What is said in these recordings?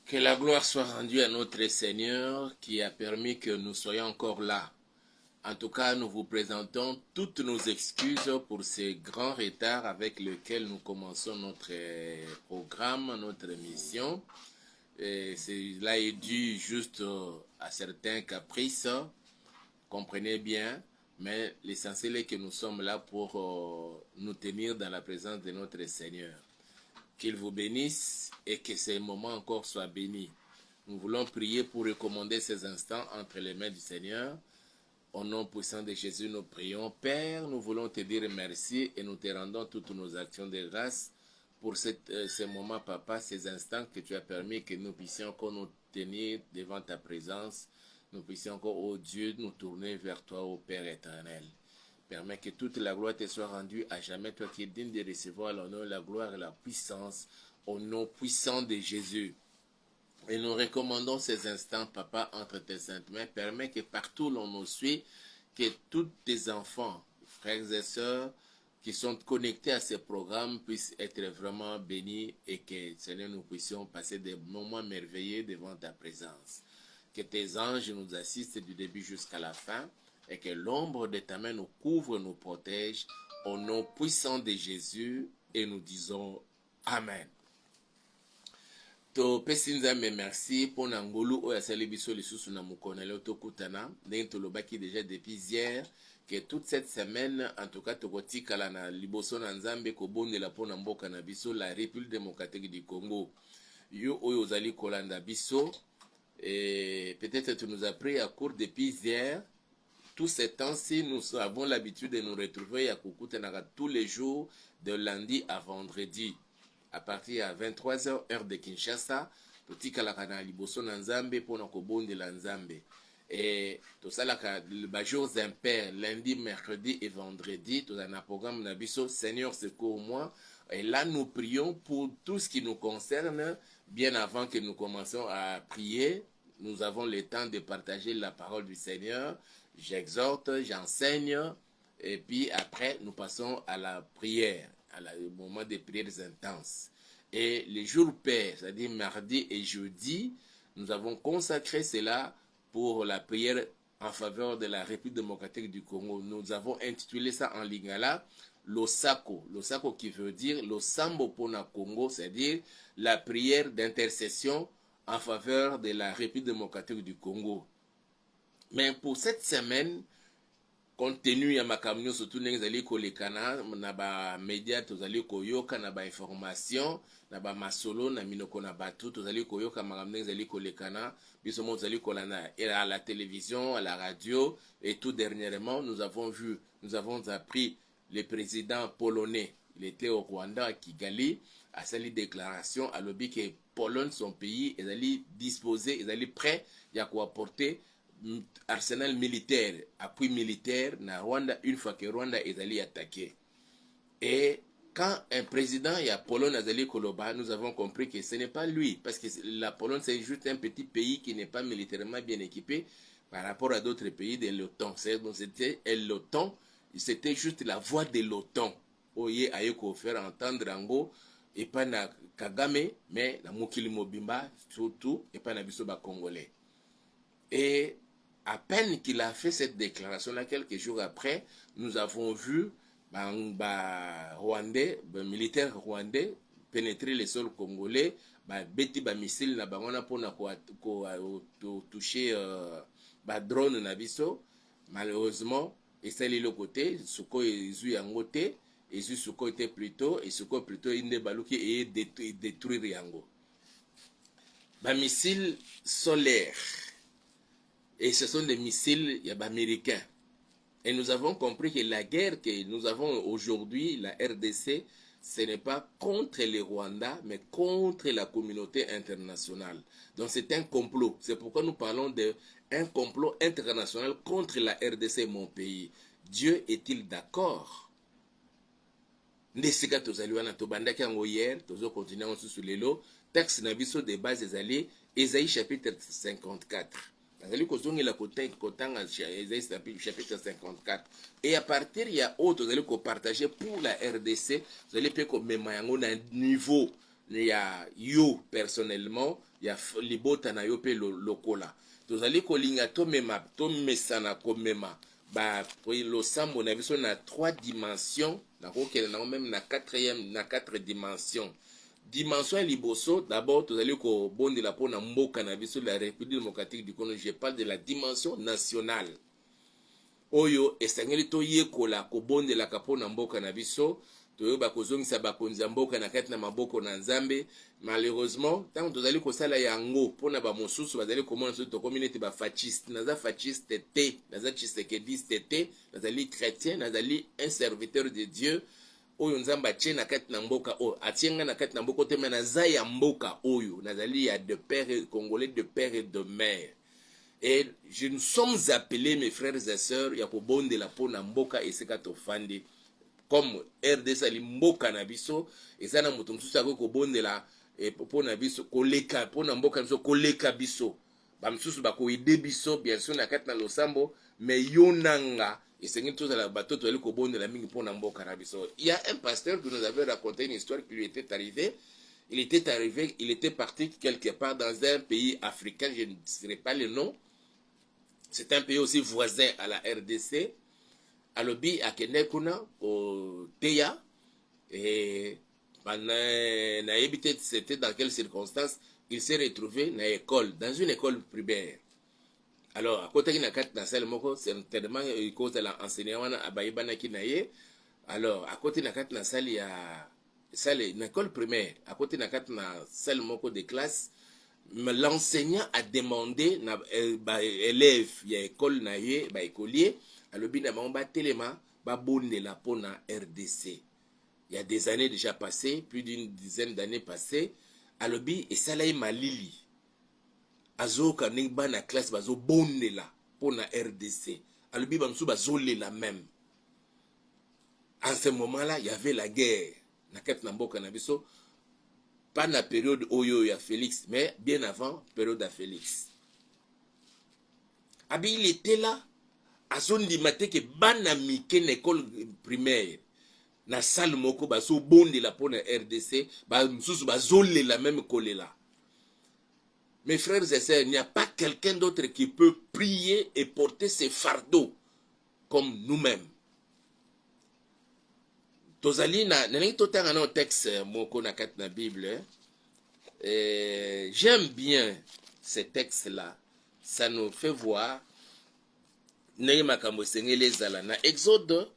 Que la gloire soit rendue à notre Seigneur qui a permis que nous soyons encore là. En tout cas, nous vous présentons toutes nos excuses pour ces grands retards avec lesquels nous commençons notre programme, notre mission. Cela est dû juste à certains caprices, comprenez bien, mais l'essentiel est que nous sommes là pour nous tenir dans la présence de notre Seigneur. Qu'il vous bénisse et que ces moments encore soient bénis. Nous voulons prier pour recommander ces instants entre les mains du Seigneur. Au nom puissant de Jésus, nous prions. Père, nous voulons te dire merci et nous te rendons toutes nos actions de grâce pour ces moments, Papa, ces instants que tu as permis que nous puissions encore nous tenir devant ta présence. Nous puissions encore, ô Dieu, nous tourner vers toi, ô Père éternel. Permets que toute la gloire te soit rendue à jamais, toi qui es digne de recevoir l'honneur, la gloire et la puissance au nom puissant de Jésus. Et nous recommandons ces instants, Papa, entre tes saintes mains. Permets que partout où l'on nous suit, que tous tes enfants, frères et sœurs, qui sont connectés à ces programmes puissent être vraiment bénis et que, Seigneur, nous puissions passer des moments merveilleux devant ta présence. Que tes anges nous assistent du début jusqu'à la fin et que l'ombre de ta main nous couvre, nous protège au nom puissant de Jésus et nous disons Amen. Topesi nzambe merci mpona ngolu oyo asali biso lisusu na mokolo lelo tokutana ndenge tolobaki déjà depuis hier que toute cette semaine en tout cas tokotikala na liboso na nzambe kobondela mpona mboka na biso la République démocratique du Congo. Yo oyo ozali kolanda biso et peut-être tu nous as pris à court depuis hier. Tous ces temps-ci, nous avons l'habitude de nous retrouver à Kukutanaka tous les jours de lundi à vendredi. À partir de 23h, heure de Kinshasa, totikalaka na liboso na nzambe pona kobondela nzambe. Et tout ça là, les jours impairs, lundi, mercredi et vendredi, tout un programme nabiso, Seigneur secours-moi. Et là, nous prions pour tout ce qui nous concerne. Bien avant que nous commencions à prier, nous avons le temps de partager la parole du Seigneur. J'exhorte, j'enseigne, et puis après, nous passons à la prière, au moment des prières intenses. Et les jours pairs, c'est-à-dire mardi et jeudi, nous avons consacré cela pour la prière en faveur de la République démocratique du Congo. Nous avons intitulé ça en lingala Losako. Losako qui veut dire Losambo Pona Congo, c'est-à-dire la prière d'intercession en faveur de la République démocratique du Congo. Mais pour cette semaine, compte tenu ya makamyo surtout ndenge zali kolekana na ba media tozali koyoka na ba information na ba masolo na minoko na batu tozali koyoka makamyo ndenge zali kolekana biso mo tozali kolana à la télévision, à la radio et tout dernièrement nous avons appris le président polonais, il était au Rwanda à Kigali, a sali déclaration à l'objet que Pologne son pays est disposé, est prêt à apporter arsenal militaire, appui militaire na Rwanda une fois que Rwanda est allé attaquer. Et quand un président y a Pologne azali koloba, nous avons compris que ce n'est pas lui, parce que la Pologne c'est juste un petit pays qui n'est pas militairement bien équipé par rapport à d'autres pays de l'OTAN. C'était l'OTAN, c'était juste la voix de l'OTAN. Oye ayeko faire entendre ango et pas na Kagame, mais na Mokili Mobimba surtout et pas na biso ba Congolais. Et à peine qu'il a fait cette déclaration-là, quelques jours après, nous avons vu Rwandais, militaires rwandais pénétrer les sols congolais, beti ba missile na bangona pona ko toucher drone na biso. Malheureusement, et c'est le côté, Suko ezu yango te, ezu Suko était plutôt et Suko plutôt inde baluki et détruire yango. Ba missile solaire. Et ce sont des missiles américains. Et nous avons compris que la guerre que nous avons aujourd'hui, la RDC, ce n'est pas contre les Rwandais, mais contre la communauté internationale. Donc c'est un complot. C'est pourquoi nous parlons d'un complot international contre la RDC, mon pays. Dieu est-il d'accord? Ndesika tozali wana tobandaki yango hier, tozo continuer ensuite sur les lots. Texte na biso de base ezali Ésaïe chapitre 54. Chapitre 54. Et à partir il y a autre vous allez partager pour la RDC, vous allez peut même un niveau ya yo personnellement ya libota na yo pe lokola tozali kolinga to mesana komema ba losambo na biso na 3 dimensions na kokela na même na 4 dimensions. Dimension liboso d'abord tozali ko bondela pona mboka na biso la République démocratique du Congo. Je parle de la dimension nationale oyo esengeli toyekola kobondelaka mpona mboka na biso toyoba kozongisa bakonzi ya mboka na kati na maboko na Nzambe. Malheureusement ntango tozali kosala yango mpona bamosusu bazali komona soki tokomi neti bafasciste. Naza fasciste te, naza tshisekediste te, nazali chrétien, nazali un serviteur de Dieu oyo Nzambe atie na kati na mboka oyo atie nga na kati na mboka te, me naza ya mboka oyo nazali ya de père congolais de père et de mère. Et nous sommes appelés, mes frères et sœurs, ya kobondela pona mboka esika tofandi comme RDC ali mboka na biso ezana moto mosusu ako kobondela pona biso koleka pona mboka biso koleka biso ba mosusu bakoide biso bien sûr na kati na losambo, mais yo nanga esengeli tozala bato toyali kobondela mingi pona mboka na biso. Il y a un pasteur qui nous avait raconté une histoire qui lui était arrivée. Il était parti quelque part dans un pays africain, je ne dirai pas le nom. C'est un pays aussi voisin à la RDC. Alobi akende kuna au Teya et c'était dans quelles circonstances il s'est retrouvé dans une école primaire. Alors à côté na kat na salle moko certainement il cause de l'enseignement à bayibana kinaye. Alors à côté na kat na salle ya salle une école primaire, à côté na kat na salle moko de classe. L'enseignant a demandé na élève ya école na ye ba écolier alobi na mamba telema ba bondela pona RDC. Il y a des années déjà passées, plus d'une dizaine d'années passées, alobi esalai malili azoka ningba na classe bazo bondela pona RDC. Alobi bamsu bazolela même. En ce moment-là, il y avait la guerre na kat na mboka na biso. Pas la période Oyo ya Félix, mais bien avant période à Félix. Abi il était là, à son dimate que bana mike l'école primaire, na salle moko baso bonde la pona RDC, ba msusu bazole la même collé là. Mes frères et sœurs, il n'y a pas quelqu'un d'autre qui peut prier et porter ses fardeaux comme nous-mêmes. Tozali na nani totanga na texte moko na kat na Bible. J'aime bien ce texte là. Ça nous fait voir nani makambo sengele zala na Exode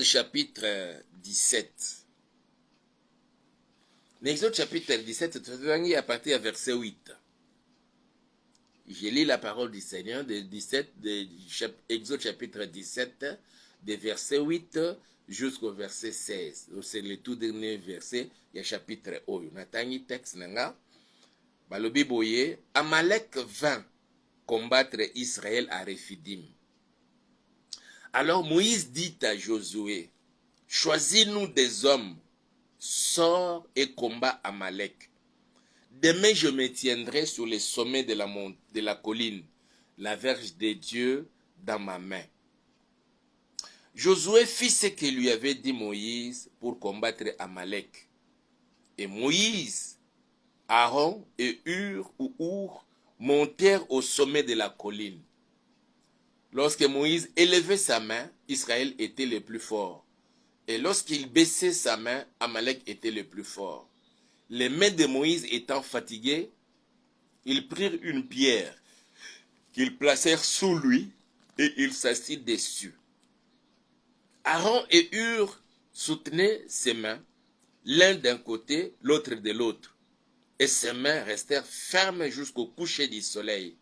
chapitre 17. Exode chapitre 17, à partir du verset 8. Je lis la parole du Seigneur de Exode chapitre 17, des versets 8 jusqu'au verset 16. C'est le tout dernier verset, il y a chapitre Oyo. Natangi texte nanga. Balobi boye, Amalek vint combattre Israël à Rephidim. Alors Moïse dit à Josué, choisis-nous des hommes, sors et combat Amalek. Demain je me tiendrai sur les sommets de la colline, la verge de Dieu dans ma main. Josué fit ce que lui avait dit Moïse pour combattre Amalek. Et Moïse, Aaron et Hur montèrent au sommet de la colline. Lorsque Moïse élevait sa main, Israël était le plus fort. Et lorsqu'il baissait sa main, Amalek était le plus fort. Les mains de Moïse étant fatiguées, ils prirent une pierre qu'ils placèrent sous lui et il s'assit dessus. Aaron et Hur soutenaient ses mains, l'un d'un côté, l'autre de l'autre, et ses mains restèrent fermes jusqu'au coucher du soleil.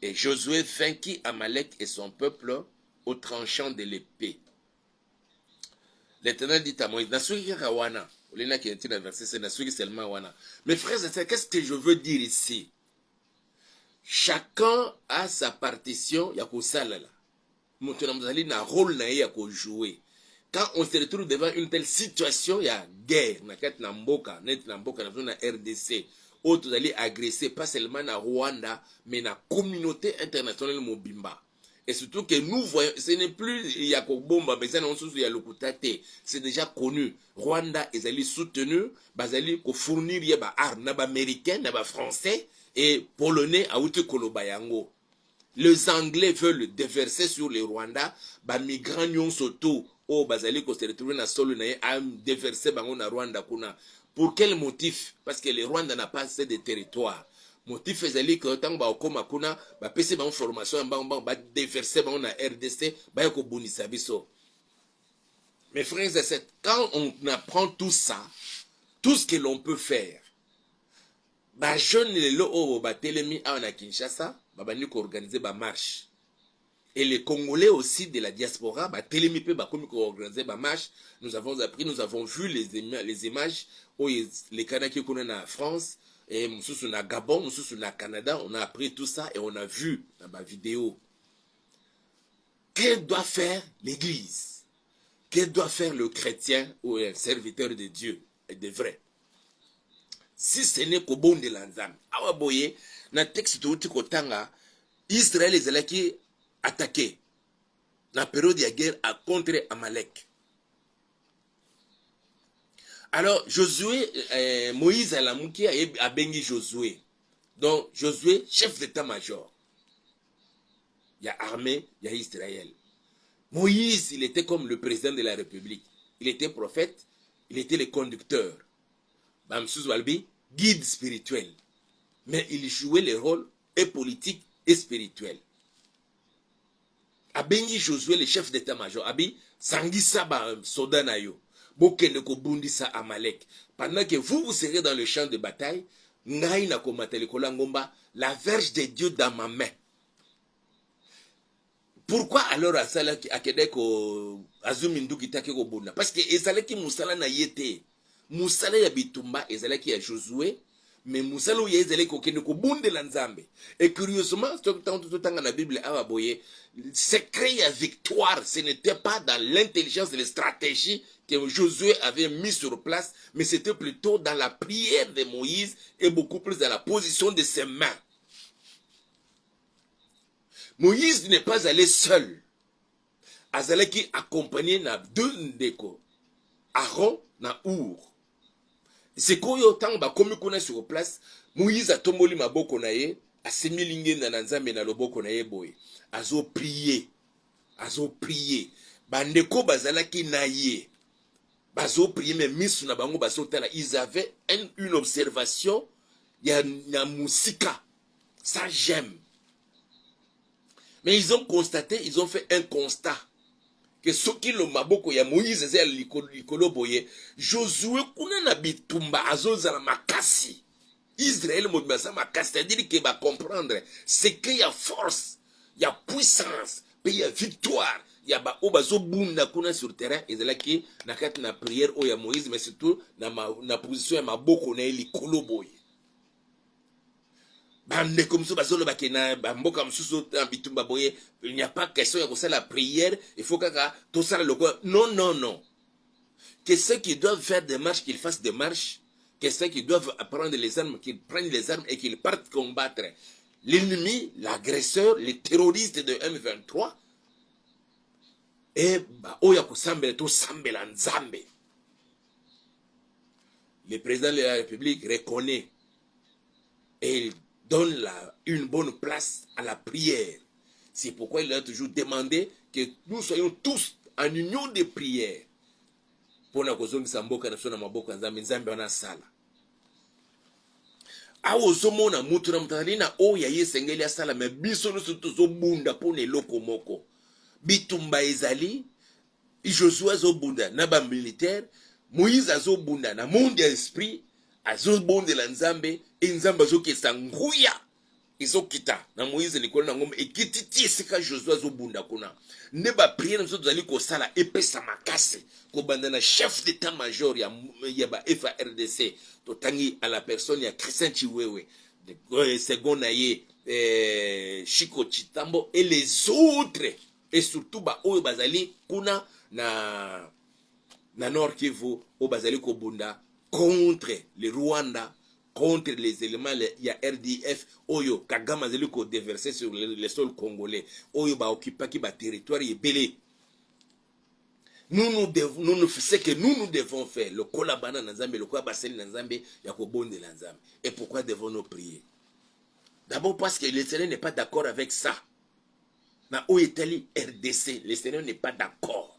Et Josué vainquit Amalek et son peuple au tranchant de l'épée. L'Éternel dit à Moïse, mes frères et sœurs, qu'est-ce que je veux dire ici? Chacun a sa partition, ya kosalala. Quand on se retrouve devant une telle situation, il y a guerre, na RDC, autres allaient agresser, pas seulement na Rwanda, mais na communauté internationale mobimba. Et surtout que nous voyons, ce n'est plus Yakobomba, mais c'est déjà connu. Rwanda, ils allaient soutenir, ils allaient fournir des armes américaines, des français et polonais à Kolobayango. Les Anglais veulent déverser sur les Rwandais, les migrants ont surtout, bazali ko se retrouver na solo na a déverser bango na Rwanda kuna. Pour quel motif? Parce que les Rwandais n'ont pas assez de territoire. Motif ezali que tant ba okoma kuna ba pese ba formation ba déverser bango na RDC ba ko bonisa biso. Mes frères et sœurs, quand on apprend tout ça, tout ce que l'on peut faire, ba jeune le lo ba telemi a na Kinshasa, ba bani ko organiser ba marche. Et les Congolais aussi de la diaspora, bah, télémipé, bah, comme ils ont organisé ma marche, nous avons appris, nous avons vu les images où les Canadiens qui connaissent la France, et nous sommes au Gabon, nous sommes au Canada, on a appris tout ça et on a vu dans ma vidéo. Qu'est-ce que doit faire l'Église? Qu'est-ce que doit faire le chrétien ou un serviteur de Dieu et de vrai? Si ce n'est qu'au bon de l'Anzam, awa boye, na texte de Kotanga, Israël est là qui attaqué la période de guerre à contre Amalek. Alors Josué, Moïse a bengi Josué. Donc Josué, chef d'état-major. Il y a armée, il y a Israël. Moïse, il était comme le président de la République. Il était prophète, il était le conducteur. Bamsous Walbi, guide spirituel. Mais il jouait les rôles et politiques et spirituels. Abengi Josué, le chef d'état-major, abi sangisa ba soda na yo. Bokende ko bundisa Amalek. Pendant que vous serez dans le champ de bataille, ngai na ko matele ko langomba, la verge de Dieu dans ma main. Pourquoi alors asala akede ko azumindu kitake ko bunda? Parce que ezalaki musala na yete. Musala ya bitumba ezalaki ya Josué. Mais musala ya ezalaki ko kende ko bundela Nzambe. Et curieusement, tant dans la Bible awaboye, secret et victoire, ce n'était pas dans l'intelligence et les stratégies que Josué avait mis sur place, mais c'était plutôt dans la prière de Moïse et beaucoup plus dans la position de ses mains. Moïse n'est pas allé seul. Azalaki accompagné na deux ndeko, Aaron na Our. C'est quoi autant ba komi kuna sur place, Moïse a tomboli maboko na ye, a semilinge na Nzambe na loboko na ye boye. Azo prier. Bandeko bazalaki na ye. Bazo prier mais misu na bango bazo tala. Ils avaient une observation. Ya musika. Ça j'aime. Mais ils ont constaté, ils ont fait un constat. Que ce qui le maboko ya Moïse zé likolo boye. Josué kuna na bitumba azo zala makasi. Israël modibasa makasi. C'est-à-dire qu'il va comprendre. C'est qu'il y a force. Il y a puissance. Il y a victoire. Il y a obazo bunda kuna sur terrain. Et c'est là qui na kati na prière o ya Moïse. Mais surtout na position ya maboko na likolo boye. Bande comme ça, bazolo bakena, bamboka msusu bitumba boye, il n'y a pas question de la prière, il faut que tout ça le quoi. Non, non, non. Que ceux qui doivent faire des marches, qu'ils fassent des marches, que ceux qui doivent prendre les armes, qu'ils prennent les armes et qu'ils partent combattre l'ennemi, l'agresseur, les terroristes de M23. Et oya kusambela to sambela nzambe. Le président de la République reconnaît et il donne une bonne place à la prière. C'est pourquoi il a toujours demandé que nous soyons tous en union de prière. Pour na kozongi samboka na sona maboko nzambe nzambe wana sala. Awo zomo na mutu na mtalina o ya yesengeli ya sala me biso no tuzo bunda pone loko moko. Bitumba ezali Josué zo bunda na ba militaire, Moïse azo bunda na monde ya esprit. Azo bonde la nzambe nzambe azo kesa nguya izo kita na Moïse likolo na ngombe ekititi esika Josué azo bunda kuna ne ba prière nso tozali ko sala epesa makase ko banda na chef d'état-major ya ba FARDC to tangi à la personne ya Christian Chiwewe de second naye Chiko Chitambo et les autres et surtout ba oyo bazali kuna na Nord Kivu o bazali ko bunda contre le Rwanda, contre les éléments, il y a RDF, Oyo, Kagame Zeli ko déversé sur le sol congolais, Oyo ba occupé qui ba territoire est belé. C'est que nous devons faire. Le kolabana Nzambe, le kolabaseli Nzambe, yakobonde Nzambe. Et pourquoi devons-nous prier? D'abord parce que le Seigneur n'est pas d'accord avec ça. Na Oyeteli RDC, le Seigneur n'est pas d'accord.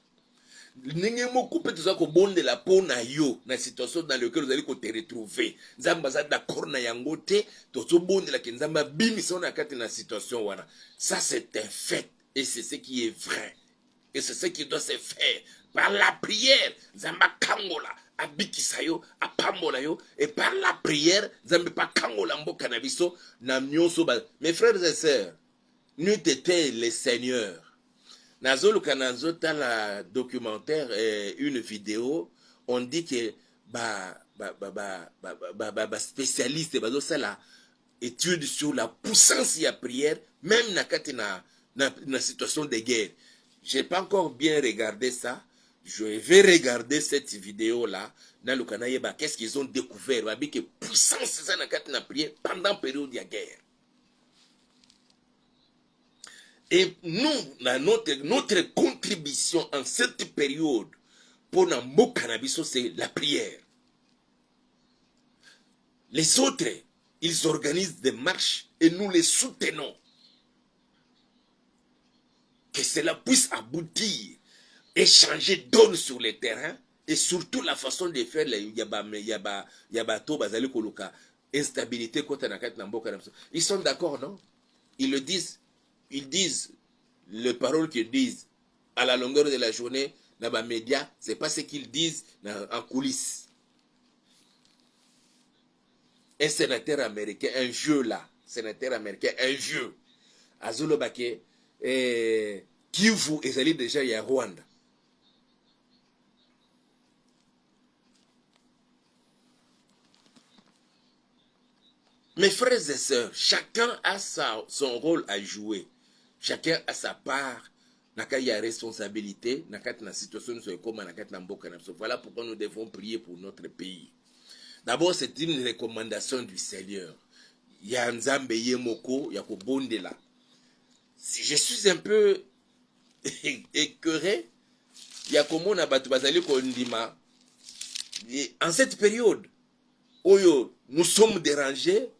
N'engemo couper tout ça ko bonde la peau na yo, na situation dans laquelle vous allez te retrouver. Nzamba za d'accord na yangote, to so bonde la Nzamba bimi sona kati na situation wana. Ça c'est un fait et c'est ce qui est vrai. Et c'est ce qui doit se faire par la prière. Zamba kangola abikisa yo, apambola yo, et par la prière, Zamba pa kangola mboka na biso na nyonso ba. Mes frères et sœurs, nous était les seigneurs. Nazolo kanazota la documentaire une vidéo, on dit que spécialiste bazo ça la étude sur la puissance de la prière même na situation de guerre. J'ai pas encore bien regardé ça. Je vais regarder cette vidéo là dans le canal. Qu'est-ce qu'ils ont découvert? Que puissance ça na prière pendant la période de la guerre. Et nous, notre contribution en cette période pour notre cannabis, c'est la prière. Les autres, ils organisent des marches et nous les soutenons. Que cela puisse aboutir, échanger, donner sur le terrain et surtout la façon de faire les yabato bazali koluka instabilité contre nakat namboka. Ils sont d'accord, non? Ils le disent. Ils disent les paroles qu'ils disent à la longueur de la journée dans les médias, ce n'est pas ce qu'ils disent en coulisses. Un sénateur américain, un vieux là, sénateur américain, un vieux, Azolo Bake, Kivu est allé déjà à Rwanda. Mes frères et sœurs, chacun a son rôle à jouer. Chacun a sa part, il y a responsabilité, na situation voilà pourquoi nous devons prier pour notre pays. D'abord, c'est une recommandation du Seigneur. Il y a Nzambe Yemoko, il y a Kobondela. Si je suis un peu écœuré, il y a comme on a battu Bazali Kondima. En cette période, Oyo, nous sommes dérangés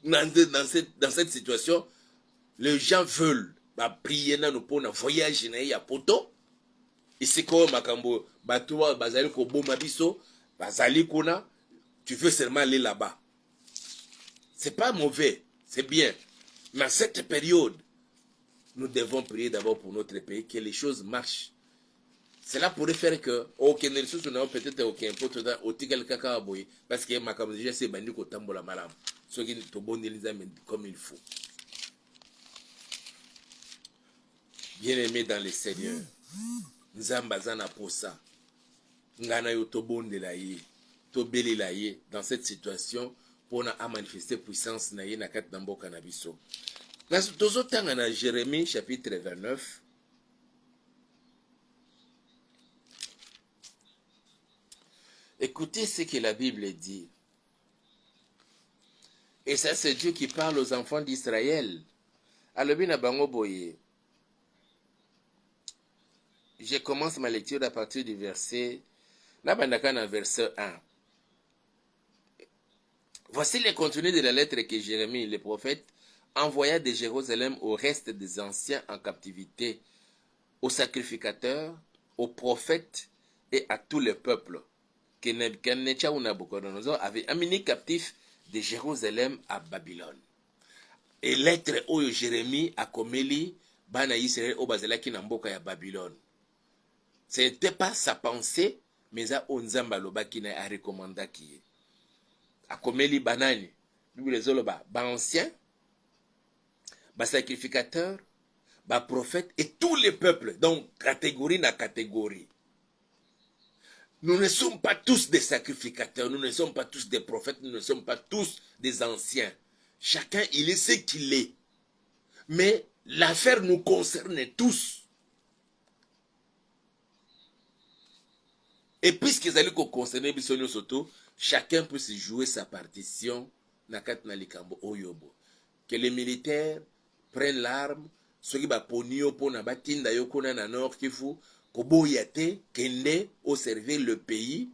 dans cette situation. Les gens veulent prier na nous pour un voyage na ya poto. Ici comme makambo batoua bazali ko boma biso bazali kuna, tu veux seulement aller là-bas. C'est pas mauvais, c'est bien. Mais en cette période, nous devons prier d'abord pour notre pays, que les choses marchent. Cela pourrait faire que aucun des ressources n'a peut-être aucun pote au tigal kaka boy parce que makambo déjà c'est bandi ko tambola malam. Ce qui to bon comme il faut. Bien-aimé dans le Seigneur, Nzamba zana posa, ngana yo to bonde la ye, to beli la ye dans cette situation pour na manifester puissance na ye na kat na mboka na biso. Na tozotanga na Jérémie chapitre 29. Écoutez ce que la Bible dit. Et ça c'est Dieu qui parle aux enfants d'Israël. Alobi na bango boye. Je commence ma lecture à partir du verset, verset 1. Voici le contenu de la lettre que Jérémie, le prophète, envoya de Jérusalem au reste des anciens en captivité, aux sacrificateurs, aux prophètes et à tout le peuple que Nebuchadnezzar ou Nabucodonosor avait amené captif de Jérusalem à Babylone. Et lettre où Jérémie a commis bana Israël au bazalaki na mboka ya Babylone. Ce n'était pas sa pensée, mais ça onzamba lobaki na a recommandé qui a commis banani, nous les oloba, ba anciens, ba sacrificateurs, ba prophètes et tous les peuples, donc catégorie na catégorie. Nous ne sommes pas tous des sacrificateurs, nous ne sommes pas tous des prophètes, nous ne sommes pas tous des anciens. Chacun, il est ce qu'il est. Mais l'affaire nous concerne tous. Et puisqu'ils allaient concerner Bissonio Soto, chacun puisse jouer sa partition na kati na likambo oyobo. Que les militaires prennent l'arme, ceux qui baponi yo pona batinda yo kuna na Nord Kivu, koboya te kende au servir le pays.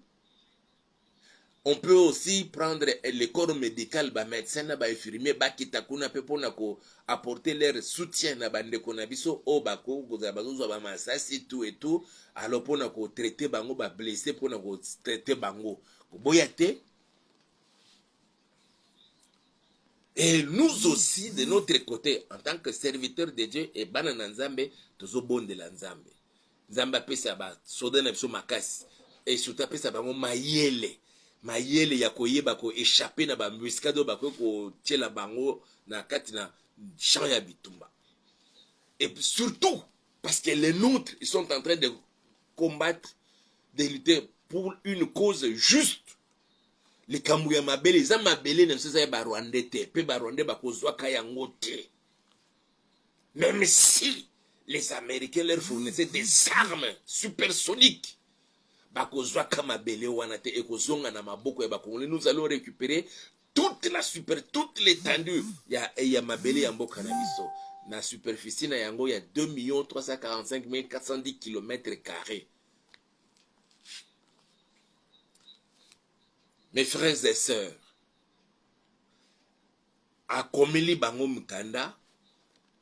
On peut aussi prendre le corps médical, ba médecin na ba infirmier ba kitakuna pe pona ko apporter leur soutien na bande kona biso o bako gozabazo ba masasi tout et tout, alors pona ko traiter bango ba blessé pona ko traiter bango. Koboya te. Et nous aussi, de notre côté, en tant que serviteurs de Dieu, et banana nzambe, tozo bon de la nzambe. Nzamba pesa ba soda na biso makasi. Et surtout pesa bango mayele. Mayele ya koyeba ko échapper na ba muscado ba ko tiela bango na kati na champ ya bitumba. Et surtout, parce que les nôtres, ils sont en train de combattre, de lutter pour une cause juste. Les Kambuya mabele, les amabele ne sont pas rwandais, pe ba rwandais ba kozwa kayango te. Même si les Américains leur fournissaient des armes supersoniques, ba kozwa kamabele wana te e kozonga na maboko ya ba Congolais, nous allons récupérer toute l'étendue ya mabele ya mboka na biso. Na superficie na yango ya 2 345 410 km². Mes frères et sœurs, à Komeli Bango Mukanda,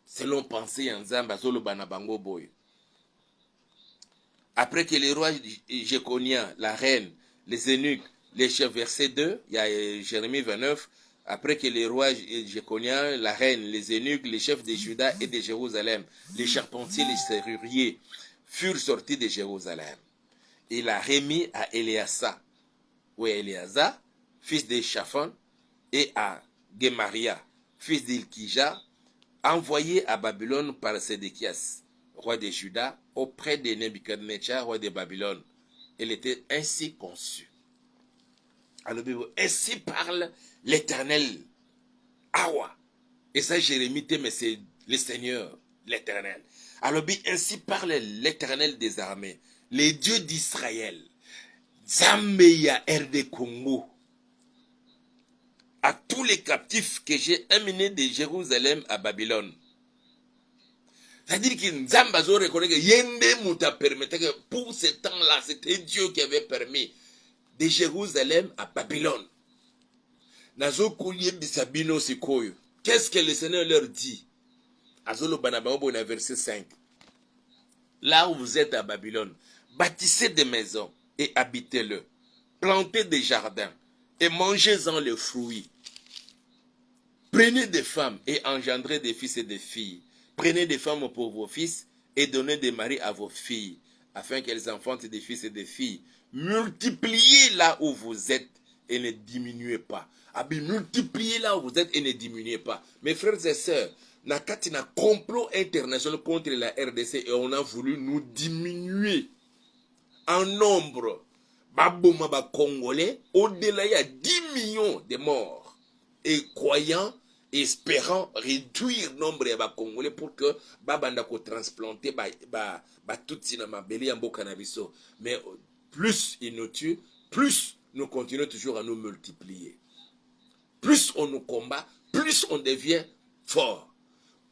selon pensée en Zamba, Zolo Banabango Boy. Après que les rois Jéconia, la reine, les eunuques, les chefs, verset 2, il y a Jérémie 29, après que les rois Jéconia, la reine, les eunuques, les chefs de Juda et de Jérusalem, les charpentiers, les serruriers, furent sortis de Jérusalem. Il a remis à Éléasa, Éléazar, fils de Shaphan, et à Gemaria, fils d'Ilkija, envoyé à Babylone par Sédéchias, roi de Juda, auprès de Nebuchadnezzar, roi de Babylone. Elle était ainsi conçue. Alors, ainsi parle l'Éternel. Awa. Et ça, Jérémie, mais c'est le Seigneur, l'Éternel. Alors, ainsi parle l'Éternel des armées, les dieux d'Israël. Zambeya RD Congo, à tous les captifs que j'ai amenés de Jérusalem à Babylone. C'est-à-dire que Nzambazo reconnaît que Yende Mouta permettait que pour ce temps-là, c'était Dieu qui avait permis de Jérusalem à Babylone. Nazo Kouye Bisabino Sikoyo. Qu'est-ce que le Seigneur leur dit? Azolo Banababo, verset 5. Là où vous êtes à Babylone, bâtissez des maisons et habitez-le. Plantez des jardins et mangez-en les fruits. Prenez des femmes et engendrez des fils et des filles. Prenez des femmes pour vos fils et donnez des maris à vos filles, afin qu'elles enfantent des fils et des filles. Multipliez là où vous êtes et ne diminuez pas. Multipliez là où vous êtes et ne diminuez pas. Mes frères et sœurs, na katina complot international contre la RDC et on a voulu nous diminuer en nombre. Baboma ba Congolais, au-delà il y a 10 millions de morts. Et croyant, espérant réduire le nombre de Congolais pour que babanda ko transplanter ba tout sinama beli ambo cannabiso. Mais plus ils nous tuent, plus nous continuons toujours à nous multiplier. Plus on nous combat, plus on devient fort.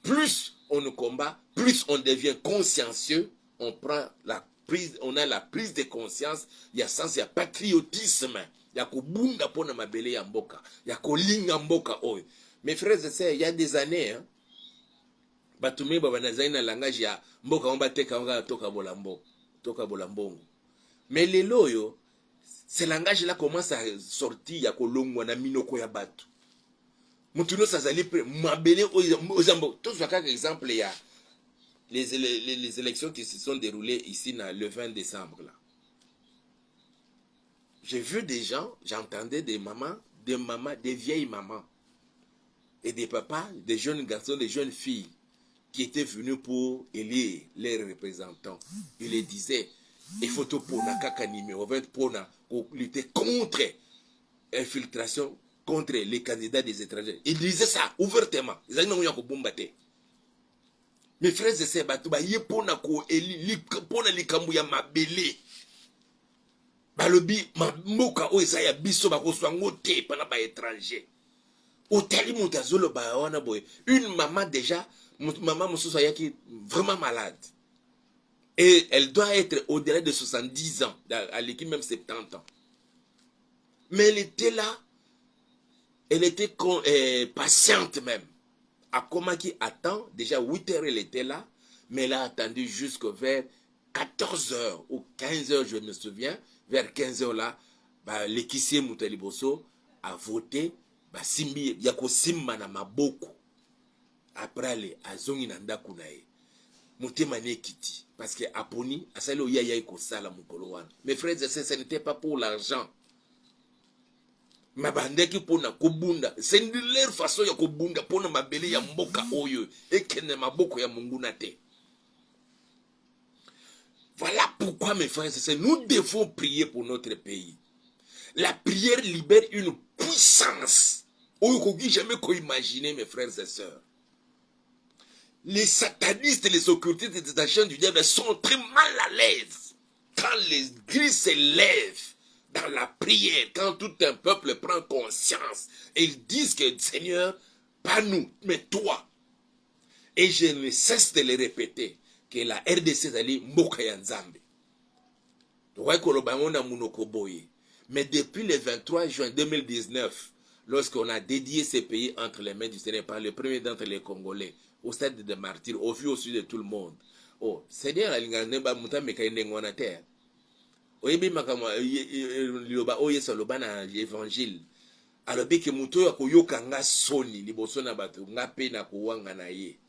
Plus on nous combat, plus on devient consciencieux. On prend la prise, on a la prise de conscience. Il y a sens, il y a patriotisme. Il y a kobunda pona mabele ya mboka. Il y a kolinga mboka oy. Mes frères et sœurs, il y a des années, hein, batume babanazai na langage ya mboka omba teka nga toka bolambongo. Mais les loyo, ce langage là commence à sortir ya kolongwa na minoko ya batu. Mutuno sazali mabele ozambo. Tout ça comme exemple, il y a les élections qui se sont déroulées ici le 20 décembre là. J'ai vu des gens, j'entendais des mamans, des vieilles mamans et des papas, des jeunes garçons, des jeunes filles qui étaient venus pour élire les représentants. Ils les disaient, il faut tout pour lutter contre l'infiltration, contre les candidats des étrangers. Ils disaient ça ouvertement. Ils avaient dit, mes frères et sœurs, ils pour na likambu ya mabele. balobi mboka o eza ya biso bakozwa ngo te pana ba étranger otali moto azoloba wana boye une maman déjà maman mosusu ayaki vraiment malade et elle doit être au-delà de 70 ans à l'équipe même 70 ans mais elle était là, elle était patiente même à comment qui attend déjà 8 heures elle était là mais elle a attendu jusqu'à vers 14 heures ou 15 heures je me souviens vers 15 heures là bah, l'équissier Moutaliboso a voté bah, simbi yako simba na maboko après les azongi na ndaku na ye motema ne kiti parce que aponi asali oya ya ko sala mukolo wana mes frères et sœurs ce n'était pas pour l'argent mabandeki pona kobunda c'est leur façon ya kobunda pona mabele ya mboka oyo ekene maboko ya munguna te. Voilà pourquoi, mes frères et sœurs, nous devons prier pour notre pays. La prière libère une puissance. On ne jamais imaginer, mes frères et sœurs. Les satanistes et les occultistes et les agents du diable sont très mal à l'aise quand l'église s'élève dans la prière, quand tout un peuple prend conscience et ils disent que Seigneur, pas nous, mais toi. Et je ne cesse de le répéter. Que la RDC zali mboka ya nzambe. Mais depuis le 23 juin 2019, lorsqu'on a dédié ces pays entre les mains du Seigneur par le premier d'entre les Congolais, au stade de martyrs, au vu au sud de tout le monde. Oh, Seigneur, alinga muta mekainde ngwana terre. Oyebi makama liloba oye saloba na évangile. Alobi ke muto ya koyoka nga soni liboso na bato nga pe na kowanga na ye.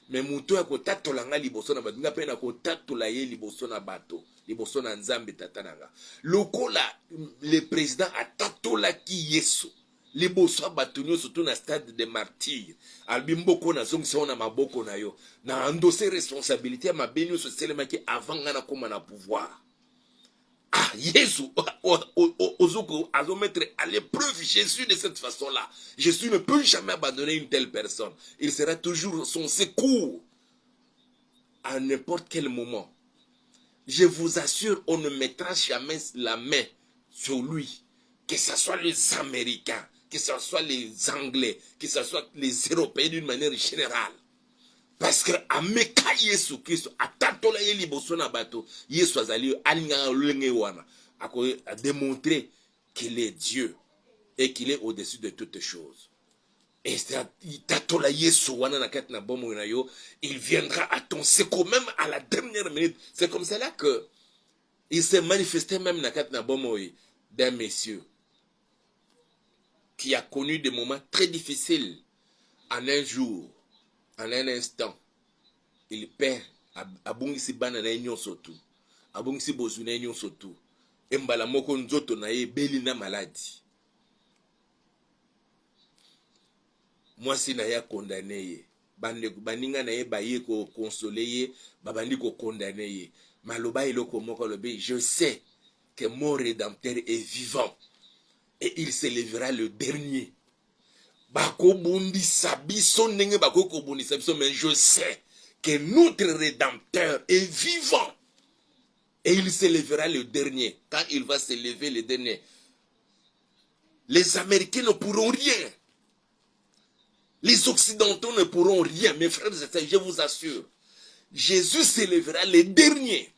Mais muto ya kotatola nga liboso na bato nga pe na kotatola ye liboso na bato liboso na nzambe tata nanga lokola le président atatola ki yesu liboso bato nyonso to na stade de martyr albi mboko na zongisa na maboko na yo na endosser responsabilité ya mabe nyonso eselemaki avant nga na koma na pouvoir. Ah, Jésus, à mettre à l'épreuve Jésus de cette façon-là. Jésus ne peut jamais abandonner une telle personne. Il sera toujours son secours à n'importe quel moment. Je vous assure, on ne mettra jamais la main sur lui. Que ce soit les Américains, que ce soit les Anglais, que ce soit les Européens d'une manière générale. Parce que ameka Yesu Christ atatola ye liboso na bato Yesu azali alinga lenge wana a démontrer qu'il est Dieu et qu'il est au-dessus de toutes choses. Et tatola Yesu wana na kat na bomo na yo, il viendra à ton secours même à la dernière minute. C'est comme cela que il s'est manifesté même na kat na bomo d'un monsieur qui a connu des moments très difficiles en un jour. En un instant, il perd abungisi bana na enyo sotu abungisi bozu na enyo sotu embala moko nzoto na ye beli na maladi mwasi na ya condamné ye baninga na ye baye ko consoler ye babandi ko condamner ye maloba eloko moko lobi je sais que mon rédempteur est vivant et il se lèvera le dernier. Mais je sais que notre Rédempteur est vivant et il se lèvera le dernier. Quand il va se lever le dernier, les Américains ne pourront rien. Les Occidentaux ne pourront rien. Mes frères et sœurs, je vous assure, Jésus se lèvera le dernier.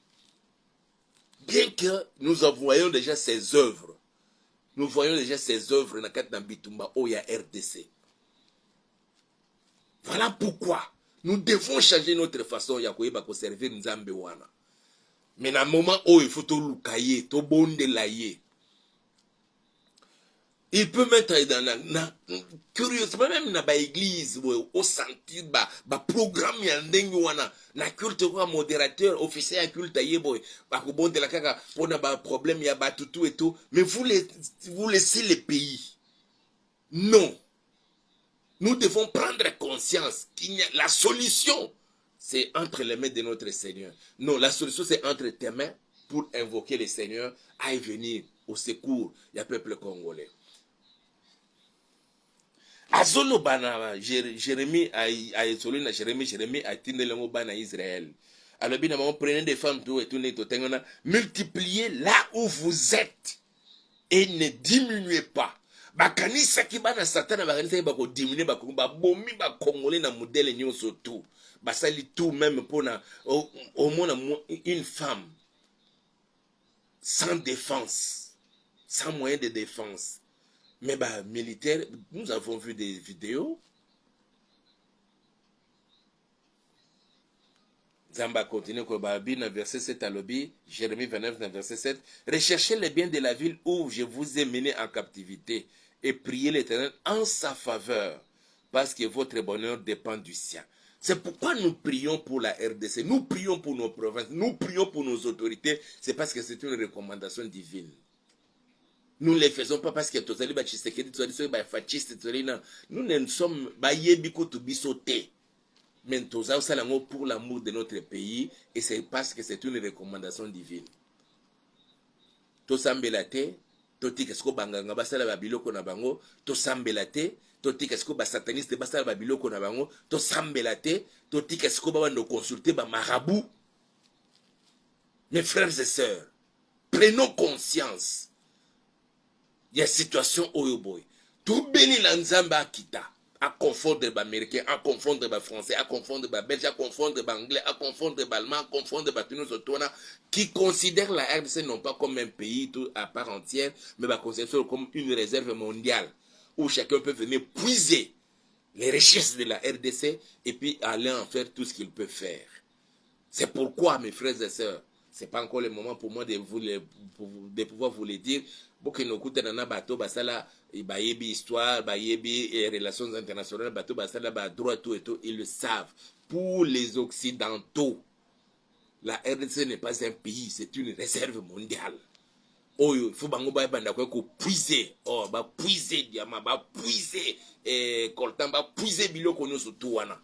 Bien que nous voyons déjà ses œuvres. Nous voyons déjà ses œuvres dans le Bitumba Oya RDC. Voilà pourquoi nous devons changer notre façon de servir Nzambe wana. Mais dans le moment où il faut tout lukaye, tout bondelaye. Il peut mettre dans la curieusement même dans l'église au sentir ba programme ya ndenge wana na culte kwa modérateur officier ya culte yeboy ba ko bondela kaka pona ba problème ya ba tutu et tout mais vous laissez le pays. Non. Nous devons prendre conscience qu'il y a la solution c'est entre les mains de notre Seigneur. Non, la solution c'est entre tes mains pour invoquer le Seigneur à venir au secours du peuple congolais. Azolo bana Jérémie a Jérémie a tindelengo bana Israël. Alors bien maman, prenez des femmes tout et tout multipliez là où vous êtes et ne diminuez pas. Bakanisa ki bana satana bakanisa ba ko diminuer ba ko ba bomi ba congolais na modèle nyonso tout. Basali tout même pour na au moins une femme sans défense, sans moyen de défense. Mais bah militaire, nous avons vu des vidéos. Zamba continue que Babina verset 7 à l'obé, Jérémie 29 verset 7. Recherchez les biens de la ville où je vous ai mené en captivité et priez l'Éternel en sa faveur, parce que votre bonheur dépend du sien. C'est pourquoi nous prions pour la RDC, nous prions pour nos provinces, nous prions pour nos autorités, c'est parce que c'est une recommandation divine. Nous ne les faisons pas parce que nous ne sommes pas mais pour l'amour de notre pays et c'est parce que c'est une recommandation divine. To sambelate, to tikesko banganga basala babiloko na bango, to sambelate, to tikesko ba sataniste basala babiloko na bango, to sambelate, to tikesko ba no consulter ba marabout. Mes frères et sœurs, prenons conscience. Il y a une situation oyo boy. Tout béni la nzamba kita. À confondre les Américains, à confondre les Français, à confondre les Belges, à confondre les Anglais, à confondre les Allemands, à confondre les Tunisien, qui considèrent la RDC non pas comme un pays tout à part entière, mais considèrent comme une réserve mondiale où chacun peut venir puiser les richesses de la RDC et puis aller en faire tout ce qu'il peut faire. C'est pourquoi, mes frères et sœurs, ce n'est pas encore le moment pour moi de pouvoir vous le dire. Beaucoup de nous dans bateau basala bayebi histoire bayebi relations internationales bateau basala ba droit tout et tout, ils le savent. Pour les occidentaux, la RDC n'est pas un pays, c'est une réserve mondiale. Oh, il faut bango ba banda ko puiser, oh ba puiser diamant, ba puiser coltan, ba puiser biloko nyoso tout wana.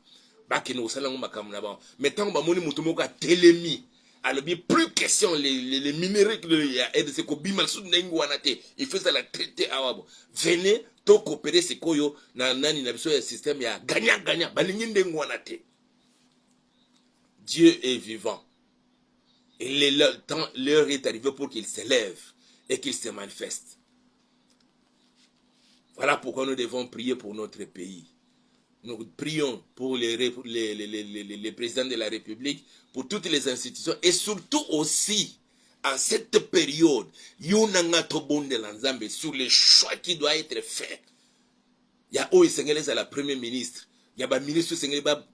Ba keno sala ngo makamna ba. Mettons ba moni mutu moko telemi. Alors, bien, plus question, les minéraux que la RDC, il fait ça la traité à Wabo. Venez, to coopérer, c'est quoi, nani, na système, ya gagnant, Dieu est vivant. Et l'heure est arrivée pour qu'il s'élève et qu'il se manifeste. Voilà pourquoi nous devons prier pour notre pays. Nous prions pour les présidents de la République, pour toutes les institutions et surtout aussi en cette période, sur les choix qui doivent être faits. Il y a la première ministre, il y a un ministre qui va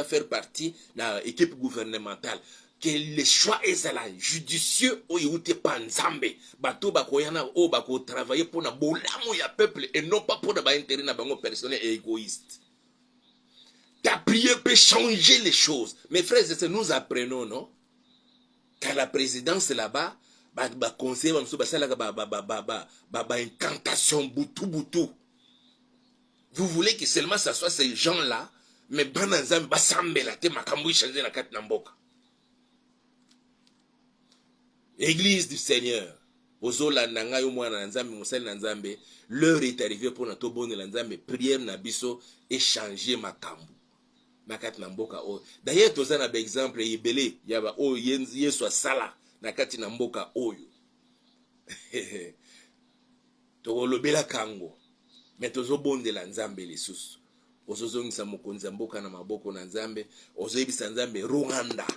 faire partie de l'équipe gouvernementale. Que les choix est là, judicieux, ou il pas nzambe, bato bakoyana o bako travailler pour na bolamu ya peuple et non pas pour na ba intérêt na bango personnel et égoïste. Ta prière peut changer les choses. Mes frères et sœurs, nous apprenons, non? Qu'à la présidence là-bas, conseil incantation boutou. Vous voulez que seulement ça soit ces gens-là, mais banazam basambela te makambo changer la carte namboka. Église du Seigneur, ozola nanga yo mwana nzambe musali na nzambe, l'heure est arrivée pour na to bonne la nzambe, prière na biso et changer makambo. Nakati na mboka oyo. D'ailleurs toza na exemple yebele yaba oyo yeso sala nakati na mboka oyo. Tolobela kango. Mais tozo bondela nzambe lisusu. Ozozongisa mokonzi mboka na maboko na nzambe, ozoyebisa nzambe Rwanda.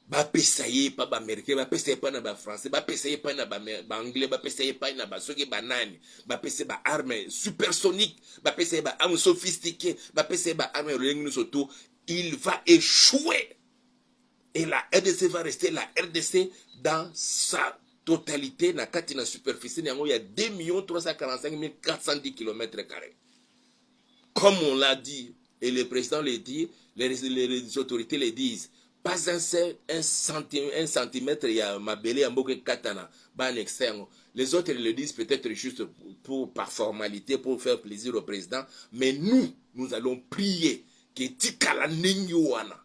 Ba pesaye pa ba américain, ba pesaye pa na ba français, ba pesaye pa na ba anglais, ba pesaye pa na ba soki banani, ba pesaye ba armes supersoniques, ba pesaye ba armes sophistiquées, ba pesaye ba armes rengi surtout, il va échouer. Et la RDC va rester la RDC dans sa totalité na kati na superficie il y a 2 345 410 km². Comme on l'a dit et le président le dit, les autorités le disent. Pas un centimètre, il y a ma belé en bouquet katana, ban externe. Les autres le disent peut-être juste par formalité, pour faire plaisir au président. Mais nous allons prier que tikala ninguana.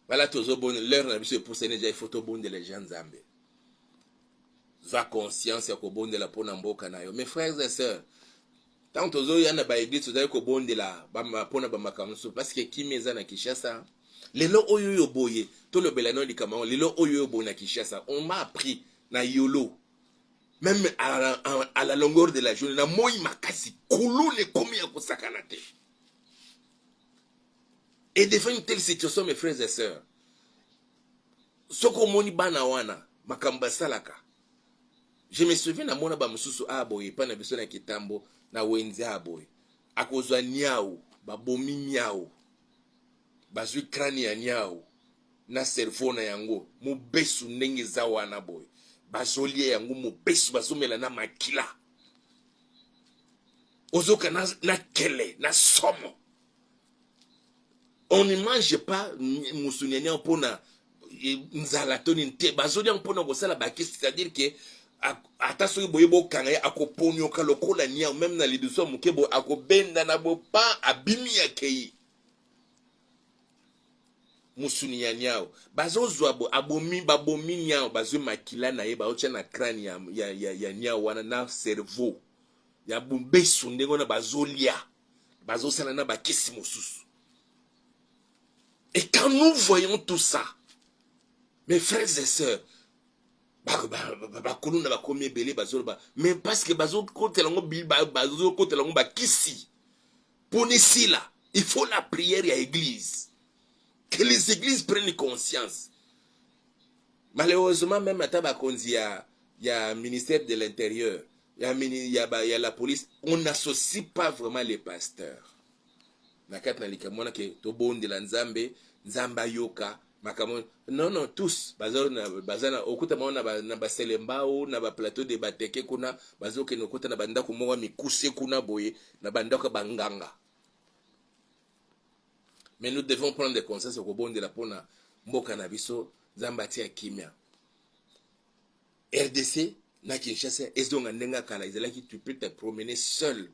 Voilà, toujours bon, l'heure n'a pas pour Sénégal, il faut tout bon de les gens zambé. Va conscience, il y a bon de la ponamboka nayo. Mes frères et sœurs, tant tozo yana ba église tozali kobondela mpona bamakambo mosusu parce que kimi eza na Kinshasa lelo oyo yo boye tolobela no likambo lelo oyo yo boye na Kinshasa on m'a appris na yolo même à la longueur de la journée na moi makasi kulule komi ya kosakana te. Et devant une telle situation mes frères et sœurs soko moni bana wana makamba salaka. Je me souviens na mona ba mususu aboye pa na biso na kitambo na wenze aboye akozwa niao babomi niao bazwi krani ya niao na cerveau na yango mobesu ndenge za wana boye bazolie yango mobesu bazomela na makila ozoka na kele na somo. On ne mange pas musunyanya mpona nzala toni nte bazolia mpona kosala bakisi, c'est-à-dire que ata soki boye bokanga ye akoponyoka lokola nia même na liduso moke boye akobenda na bopa abimi ya kei musuni ya niao bazozwa bo abomi babomi niao bazwe makila na ye baotya na crâne ya niao wana na cerveau ya bumbesu ndenge wana bazolia bazosala na bakisi mosusu. Et quand nous voyons tout ça, mes frères et sœurs, bakoluna bakomi ebele bazoloba mais parce que bazokotelango bazokotelango bakisi ponesila, il faut la prière à l'église, que les églises prennent conscience. Malheureusement même ata bakonzi ya ministère de l'intérieur ya la police, on n'associe pas vraiment les pasteurs na kati na likamona ke to bonde la nzambe nzamba yoka makamon non tous bazana okuta maona na baselembao na ba plateau de bateke kuna bazoke nokuta na banda ko mwa mikuse kuna boye na banda ko banganga. Mais nous devons prendre des consciences ko bonde la pona mboka na biso nzamba tia kimia. RDC na Kinshasa ezonga ndenga kala izalaki tu peux te promener seul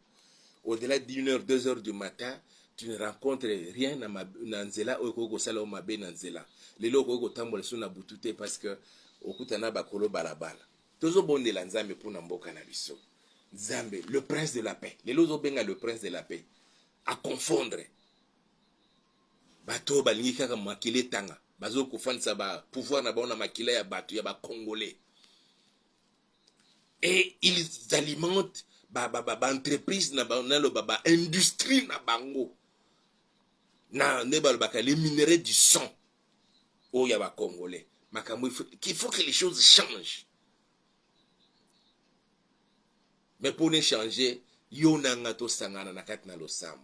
au-delà d'1 heure 2 heures du matin. Tu ne rencontres rien na nzela oyo kosala o mabe na nzela lelo oyo tambola so na butute parce que okutana bakolo balabala tozo bondela nzambe pona mboka na biso nzambe le prince de la paix lelo zo benga le prince de la paix à confondre bato balingi kaka makile tanga bazo kofanisa ba pouvoir na baona makila ya bato ya ba congolais et ils alimentent ba entreprise na lo ba industrie na bango na nebalbaka les minéraux du sang au yaba congolais makambo qu'il faut que les choses changent. Mais pour ne changer yo nanga to sangana na kati na losambo.